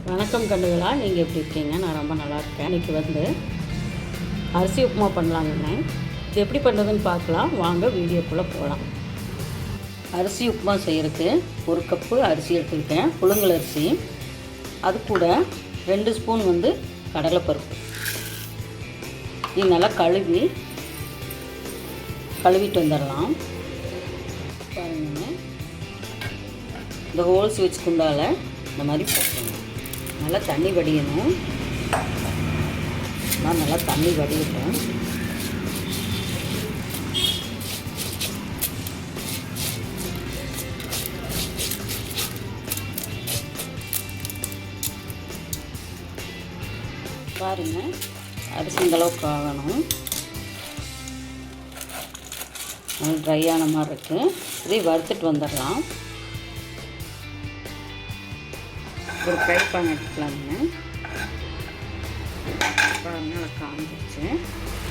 வணக்கம் கண்டுகளா, நீங்கள் எப்படி இருக்கீங்க? நான் ரொம்ப நல்லா இருக்கேன். இன்றைக்கி வந்து அரிசி உப்புமா பண்ணலாங்கண்ணே. இது எப்படி பண்ணுறதுன்னு பார்க்கலாம் வாங்க, வீடியோக்குள்ளே போகலாம். அரிசி உப்புமா செய்கிறதுக்கு 1 கப்பு அரிசி எடுத்துக்கிட்டேன், புழுங்கல் அரிசி. அது கூட 2 ஸ்பூன் வந்து கடலைப்பருப்பு. இது நல்லா கழுவிட்டு வந்துடலாம். பாருங்க, இந்த ஹோல்ஸ் வச்சு குண்டால இந்த மாதிரி போட்டுருங்க. நல்லா தண்ணி வடியணும். நான் நல்லா தண்ணி வடியிட்டேன். பாருங்க, அரிசி இந்த அளவுக்கு ஆகணும். நல்லா ட்ரையான மாதிரி இருக்குது. இதை வறுத்துட்டு வந்துடலாம். ஒரு ஃப்ரை பேன் எடுத்துக்கலாங்க. நல்லா காஞ்சிச்சு.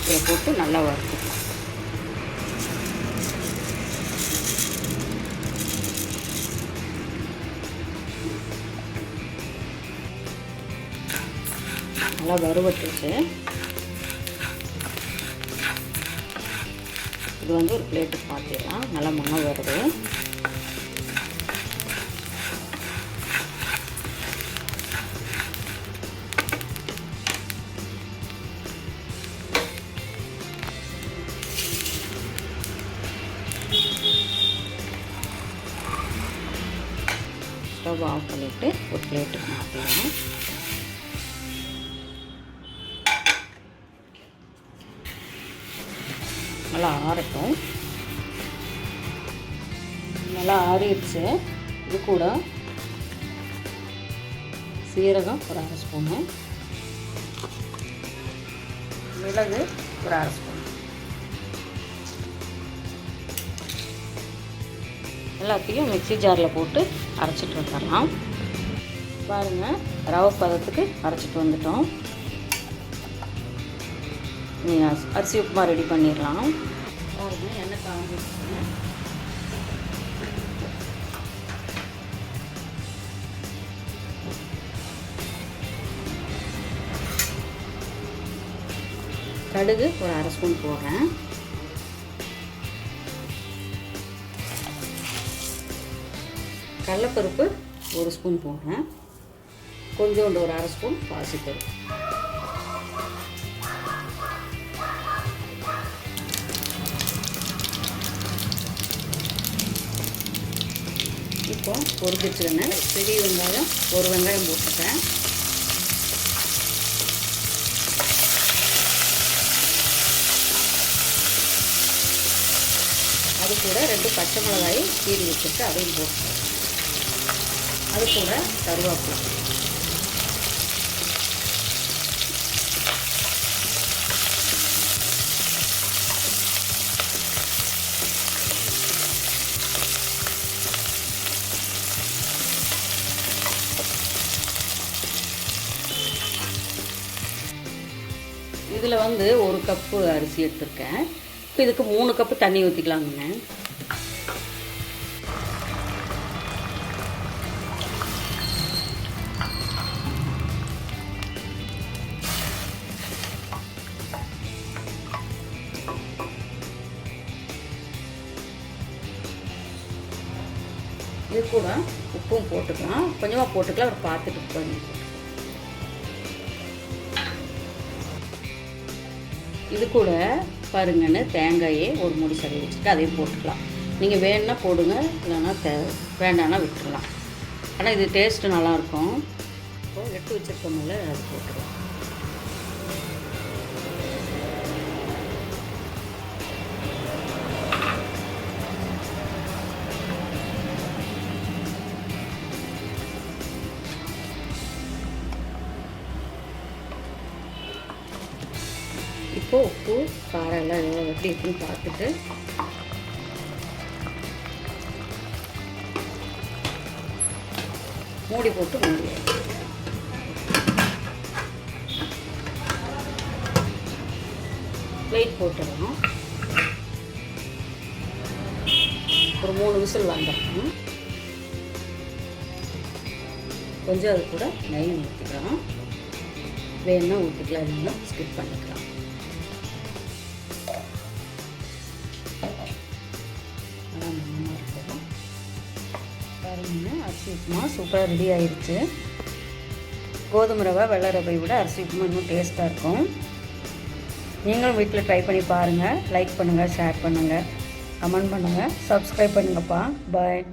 இதை போட்டு நல்லா வறுத்துக்கலாம். நல்லா வறுவட்டுச்சு. இது வந்து ஒரு பிளேட்டுக்கு மாற்றிடலாம். நல்லா மணம் வருது. ஸ்டவ் ஆஃப் பண்ணிவிட்டு ஒரு பிளேட்டுக்கு மாற்றிடலாம். நல்லா ஆறட்டும். நல்லா ஆறிடுச்சு. இது கூட சீரகம் ஒரு 1/2 ஸ்பூனு, மிளகு ஒரு 1/2 ஸ்பூன். எல்லாத்தையும் மிக்ஸி ஜாரில் போட்டு அரைச்சிட்டு வந்துடலாம். பாருங்கள், ரவை பதத்துக்கு அரைச்சிட்டு வந்துட்டோம். அரிசி உப்புமா ரெடி பண்ணிடலாம். பாருங்கள், எண்ணெய் காஞ்சிடுச்சு. கடுகு ஒரு 1/2 ஸ்பூன் போடுறேன். கடலைப்பருப்பு 1 ஸ்பூன் போடுறேன். கொஞ்சோண்டு ஒரு 1/2 ஸ்பூன் பாசிப்பருப்பு. இப்போ பொரிச்சிருந்தேன். பெரிய வெங்காயம் 1 வெங்காயம் போட்டுட்டேன். அது கூட 2 பச்சை மிளகாய் கீறி வச்சுட்டு அதையும் போட்டுட்டேன். அது கூட கருவேப்பிலை. இதில் வந்து 1 கப்பு அரிசி எடுத்துருக்கேன். இப்போ இதுக்கு 3 கப்பு தண்ணி ஊற்றிக்கலாங்க. இது கூட உப்பும் போட்டுக்கலாம். கொஞ்சமாக போட்டுக்கலாம். ஒரு பார்த்துட்டு உப்பு பண்ணி. இது கூட பாருங்கன்னு தேங்காயே ஒரு மூடி சரி வச்சுட்டு அதையும் போட்டுக்கலாம். நீங்கள் வேணுன்னா போடுங்க, இல்லைன்னா வேண்டான்னா விட்டுடலாம். ஆனால் இது டேஸ்ட்டு நல்லாயிருக்கும். இப்போது எடுத்து வச்சுருக்கோம்ல, அது போட்டுக்கலாம். இப்போ உப்பு காரம் எல்லாம் எப்படி இருக்குன்னு பார்த்துட்டு மூடி போட்டு பிளேட் போட்டுடலாம். ஒரு 3 விசில் வந்துடணும். கொஞ்சம் அது கூட நெய் ஊற்றிக்கலாம். வேணும்னா ஊற்றிக்கலாம், இல்லைன்னா ஸ்கிப் பண்ணிக்கலாம். பாருங்க, அரிசி உப்புமா சூப்பராக ரெடி ஆயிடுச்சு. கோதுமை ரவை வெள்ளை ரவை விட அரிசி உப்புமா இன்னும் டேஸ்ட்டாக இருக்கும். நீங்களும் வீட்டில் ட்ரை பண்ணி பாருங்கள். லைக் பண்ணுங்கள், ஷேர் பண்ணுங்கள், கமெண்ட் பண்ணுங்கள், சப்ஸ்கிரைப் பண்ணுங்கப்பா. பாய்.